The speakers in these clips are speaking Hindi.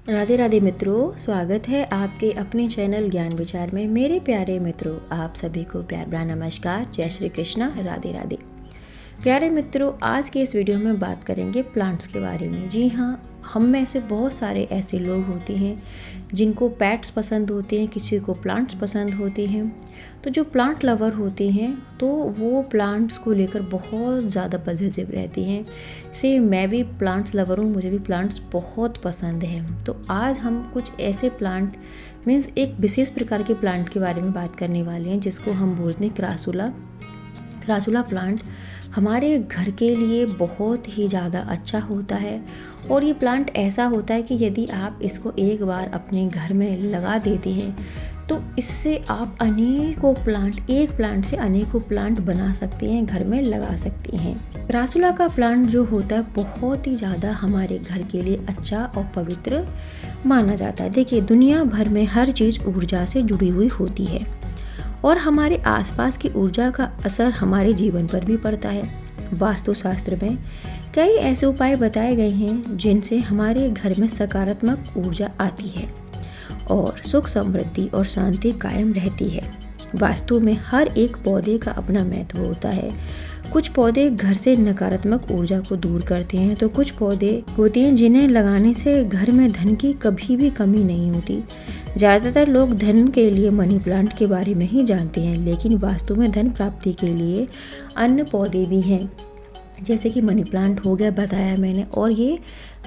राधे राधे मित्रों, स्वागत है आपके अपने चैनल ज्ञान विचार में। मेरे प्यारे मित्रों, आप सभी को प्यार भरा नमस्कार। जय श्री कृष्णा, राधे राधे। प्यारे मित्रों, आज के इस वीडियो में बात करेंगे प्लांट्स के बारे में। जी हाँ, हम में से बहुत सारे ऐसे लोग होते हैं जिनको पेट्स पसंद होते हैं, किसी को प्लांट्स पसंद होते हैं। तो जो प्लांट लवर होते हैं तो वो प्लांट्स को लेकर बहुत ज़्यादा पॉजिटिव रहती हैं। सेम मैं भी प्लांट्स लवर हूँ, मुझे भी प्लांट्स बहुत पसंद हैं। तो आज हम कुछ ऐसे प्लांट मीन्स एक विशेष प्रकार के प्लांट के बारे में बात करने वाले हैं जिसको हम बोलते हैं क्रासुला। क्रासुला प्लांट हमारे घर के लिए बहुत ही ज़्यादा अच्छा होता है और ये प्लांट ऐसा होता है कि यदि आप इसको एक बार अपने घर में लगा देते हैं तो इससे आप अनेकों प्लांट, एक प्लांट से अनेकों प्लांट बना सकते हैं, घर में लगा सकते हैं। क्रासुला का प्लांट जो होता है बहुत ही ज़्यादा हमारे घर के लिए अच्छा और पवित्र माना जाता है। देखिए, दुनिया भर में हर चीज़ ऊर्जा से जुड़ी हुई होती है और हमारे आसपास की ऊर्जा का असर हमारे जीवन पर भी पड़ता है। वास्तुशास्त्र में कई ऐसे उपाय बताए गए हैं जिनसे हमारे घर में सकारात्मक ऊर्जा आती है और सुख, समृद्धि और शांति कायम रहती है। वास्तु में हर एक पौधे का अपना महत्व होता है। कुछ पौधे घर से नकारात्मक ऊर्जा को दूर करते हैं तो कुछ पौधे होते हैं जिन्हें लगाने से घर में धन की कभी भी कमी नहीं होती। ज़्यादातर लोग धन के लिए मनी प्लांट के बारे में ही जानते हैं, लेकिन वास्तु में धन प्राप्ति के लिए अन्य पौधे भी हैं, जैसे कि मनी प्लांट हो गया, बताया मैंने। और ये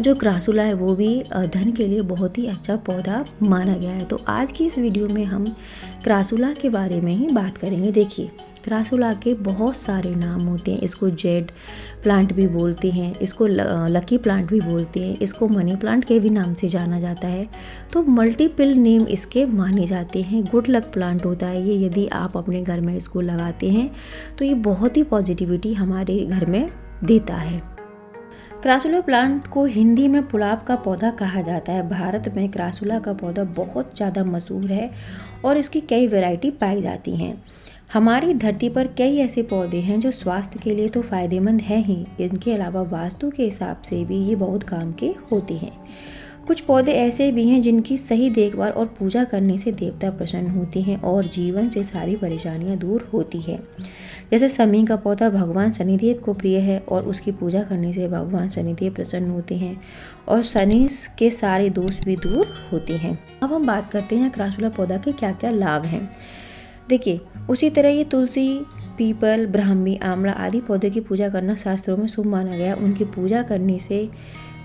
जो क्रासुला है वो भी धन के लिए बहुत ही अच्छा पौधा माना गया है। तो आज की इस वीडियो में हम क्रासुला के बारे में ही बात करेंगे। देखिए, क्रासुला के बहुत सारे नाम होते हैं। इसको जेड प्लांट भी बोलते हैं, इसको लकी प्लांट भी बोलते हैं, इसको मनी प्लांट के भी नाम से जाना जाता है। तो मल्टीपल नेम इसके माने जाते हैं। गुड लक प्लांट होता है ये, यदि आप अपने घर में इसको लगाते हैं तो ये बहुत ही पॉजिटिविटी हमारे घर में देता है। क्रासुला प्लांट को हिंदी में पुलाव का पौधा कहा जाता है। भारत में क्रासुला का पौधा बहुत ज़्यादा मशहूर है और इसकी कई वैरायटी पाई जाती हैं। हमारी धरती पर कई ऐसे पौधे हैं जो स्वास्थ्य के लिए तो फायदेमंद हैं ही, इनके अलावा वास्तु के हिसाब से भी ये बहुत काम के होते हैं। कुछ पौधे ऐसे भी हैं जिनकी सही देखभाल और पूजा करने से देवता प्रसन्न होते हैं और जीवन से सारी परेशानियां दूर होती है। जैसे शमी का पौधा भगवान शनिदेव को प्रिय है और उसकी पूजा करने से भगवान शनिदेव प्रसन्न होते हैं और शनि के सारे दोष भी दूर होते हैं। अब हम बात करते हैं क्रासुला पौधा के क्या क्या लाभ हैं। देखिए, उसी तरह ये तुलसी, पीपल, ब्राह्मी, आंवला आदि पौधों की पूजा करना शास्त्रों में शुभ माना गया। उनकी पूजा करने से,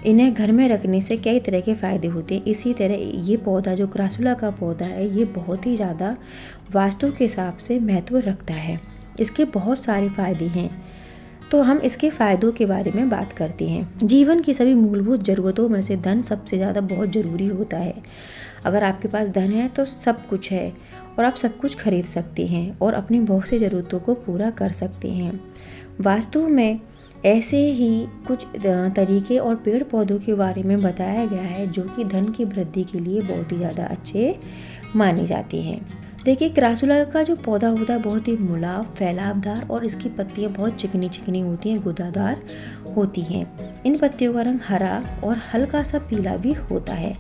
इन्हें घर में रखने से कई तरह के फ़ायदे होते हैं। इसी तरह ये पौधा जो क्रासुला का पौधा है ये बहुत ही ज़्यादा वास्तु के हिसाब से महत्व रखता है। इसके बहुत सारे फ़ायदे हैं, तो हम इसके फ़ायदों के बारे में बात करते हैं। जीवन की सभी मूलभूत ज़रूरतों में से धन सबसे ज़्यादा बहुत ज़रूरी होता है। अगर आपके पास धन है तो सब कुछ है और आप सब कुछ खरीद सकते हैं और अपनी बहुत सी ज़रूरतों को पूरा कर सकते हैं। वास्तु में ऐसे ही कुछ तरीके और पेड़ पौधों के बारे में बताया गया है जो कि धन की वृद्धि के लिए बहुत ही ज़्यादा अच्छे माने जाते हैं। देखिए, क्रासुला का जो पौधा होता है बहुत ही मुलायम, फैलावदार और इसकी पत्तियां बहुत चिकनी चिकनी होती हैं, गुदादार होती हैं। इन पत्तियों का रंग हरा और हल्का सा पीला भी होता है।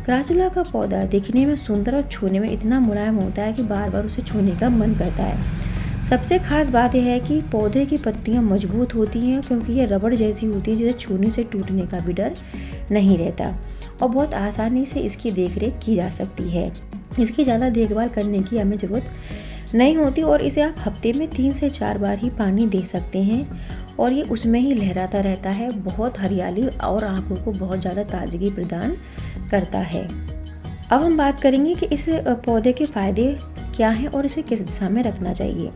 क्रासुला का पौधा दिखने में सुंदर और छूने में इतना मुलायम होता है कि बार बार उसे छूने का मन करता है। सबसे खास बात यह है कि पौधे की पत्तियां मजबूत होती हैं क्योंकि ये रबड़ जैसी होती है, जिसे छूने से टूटने का भी डर नहीं रहता और बहुत आसानी से इसकी देखरेख की जा सकती है। इसकी ज़्यादा देखभाल करने की हमें ज़रूरत नहीं होती और इसे आप हफ्ते में 3 से 4 बार ही पानी दे सकते हैं और ये उसमें ही लहराता रहता है। बहुत हरियाली और आंखों को बहुत ज़्यादा ताजगी प्रदान करता है। अब हम बात करेंगे कि इस पौधे के फ़ायदे क्या हैं और इसे किस दिशा में रखना चाहिए।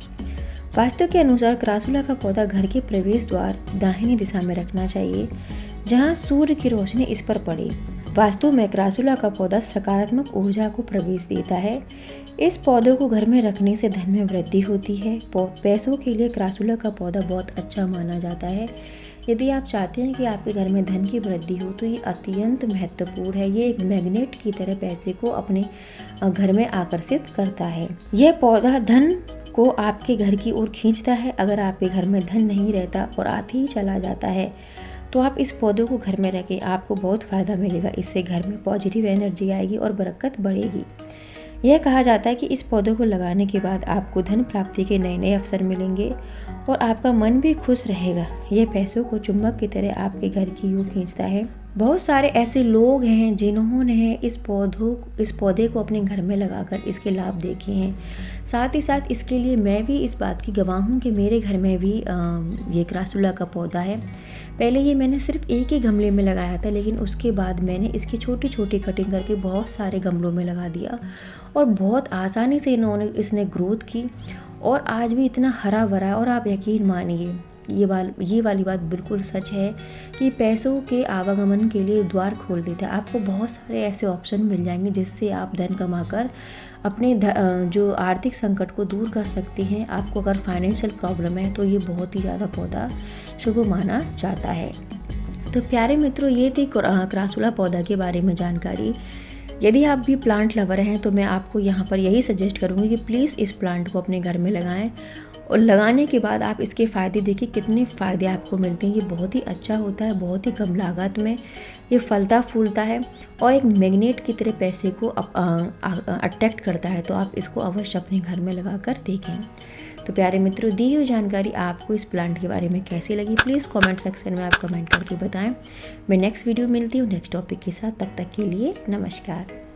वास्तु के अनुसार क्रासुला का पौधा घर के प्रवेश द्वार दाहिनी दिशा में रखना चाहिए, जहां सूर्य की रोशनी इस पर पड़े। वास्तु में क्रासुला का पौधा सकारात्मक ऊर्जा को प्रवेश देता है। इस पौधे को घर में रखने से धन में वृद्धि होती है। पैसों के लिए क्रासुला का पौधा बहुत अच्छा माना जाता है। यदि आप चाहते हैं कि आपके घर में धन की वृद्धि हो तो ये अत्यंत महत्वपूर्ण है। ये एक मैग्नेट की तरह पैसे को अपने घर में आकर्षित करता है। यह पौधा धन को आपके घर की ओर खींचता है। अगर आपके घर में धन नहीं रहता और आते ही चला जाता है तो आप इस पौधों को घर में रखें, आपको बहुत फ़ायदा मिलेगा। इससे घर में पॉजिटिव एनर्जी आएगी और बरकत बढ़ेगी। यह कहा जाता है कि इस पौधों को लगाने के बाद आपको धन प्राप्ति के नए नए अवसर मिलेंगे और आपका मन भी खुश रहेगा। यह पैसों को चुंबक की तरह आपके घर की ओर खींचता है। बहुत सारे ऐसे लोग हैं जिन्होंने इस पौधे को अपने घर में लगाकर इसके लाभ देखे हैं। साथ ही साथ इसके लिए मैं भी इस बात की गवाह हूँ कि मेरे घर में भी ये क्रासुला का पौधा है। पहले ये मैंने सिर्फ एक ही गमले में लगाया था, लेकिन उसके बाद मैंने इसकी छोटी छोटी कटिंग करके बहुत सारे गमलों में लगा दिया और बहुत आसानी से इसने ग्रोथ की और आज भी इतना हरा भरा है। और आप यकीन मानिए, ये वाली बात बिल्कुल सच है कि पैसों के आवागमन के लिए द्वार खोल देता है। आपको बहुत सारे ऐसे ऑप्शन मिल जाएंगे जिससे आप धन कमाकर अपने जो आर्थिक संकट को दूर कर सकते हैं। आपको अगर फाइनेंशियल प्रॉब्लम है तो ये बहुत ही ज़्यादा पौधा शुभ माना जाता है। तो प्यारे मित्रों, ये थी क्रासुला पौधा के बारे में जानकारी। यदि आप भी प्लांट लवर हैं तो मैं आपको यहाँ पर यही सजेस्ट करूँगी कि प्लीज़ इस प्लांट को अपने घर में लगाएं और लगाने के बाद आप इसके फ़ायदे देखिए, कितने फ़ायदे आपको मिलते हैं। ये बहुत ही अच्छा होता है, बहुत ही कम लागत में ये फलता फूलता है और एक मैग्नेट की तरह पैसे को अट्रैक्ट करता है। तो आप इसको अवश्य अपने घर में लगा कर देखें। तो प्यारे मित्रों, दी हुई जानकारी आपको इस प्लांट के बारे में कैसी लगी, प्लीज़ कमेंट सेक्शन में आप कमेंट करके बताएं। मैं नेक्स्ट वीडियो मिलती हूँ नेक्स्ट टॉपिक के साथ। तब तक के लिए नमस्कार।